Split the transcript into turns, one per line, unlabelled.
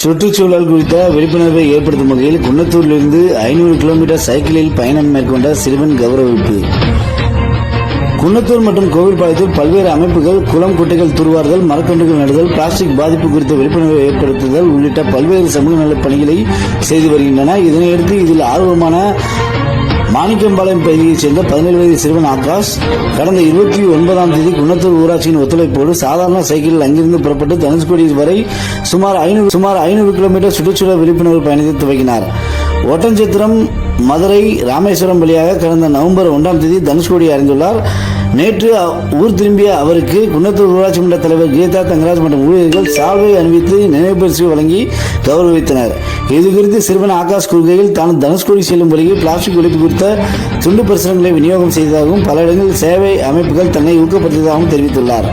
சுற்றுச்சூழல் குறித்த விழிப்புணர்வை ஏற்படுத்தும் வகையில் குன்னத்தூரிலிருந்து 500 கிலோமீட்டர் சைக்கிளில் பயணம் மேற்கொண்ட சிறுவன் கௌரவிப்பு. குன்னத்தூர் மற்றும் கோவில்பாளையத்தில் பல்வேறு அமைப்புகள் குளம் குட்டைகள் தூர்வாறுதல், மரக்கன்றுகள் நடுதல், பிளாஸ்டிக் பாதிப்பு குறித்த விழிப்புணர்வை ஏற்படுத்துதல் உள்ளிட்ட பல்வேறு சமூக நலப் பணிகளை செய்து வருகின்றன. இதனையடுத்து இதில் ஆர்வமான மாணிக்கம்பாளையம் பகுதியைச் சேர்ந்த 17 வயது சிறுவன் ஆகாஷ் கடந்த 29ஆம் தேதி குன்னத்தூர் ஊராட்சியின் ஒத்துழைப்போடு சாதாரண சைக்கிளில் அங்கிருந்து புறப்பட்டு தனுஷ்கோடி வரை சுமார் 500 கிலோமீட்டர் சுற்றுச்சூழல் விழிப்புணர்வு பயணத்தை துவங்கினார். ஒட்டன்சத்திரம், மதுரை, ராமேஸ்வரம் வழியாக கடந்த நவம்பர் 1ஆம் தேதி தனுஷ்கோடி அடைந்துள்ளார். நேற்று ஊர் திரும்பிய அவருக்கு குன்னத்தூர் ஊராட்சி மன்ற தலைவர் கீதா தங்கராஜ் மற்றும் ஊழியர்கள் சால்வை அணிவித்து நினைவு பரிசு வழங்கி கௌரவித்தனர். இதுகுறித்து சிறுவன் ஆகாஷ் கூறுகையில் தான் தனுஷ்கோடி செல்லும் வழியில் பிளாஸ்டிக் ஒழிப்பு குறித்த துண்டு பிரசுரங்களை விநியோகம் செய்ததாகவும் பல இடங்களில் சேவை அமைப்புகள் தன்னை ஊக்கப்படுத்தியதாகவும் தெரிவித்துள்ளார்.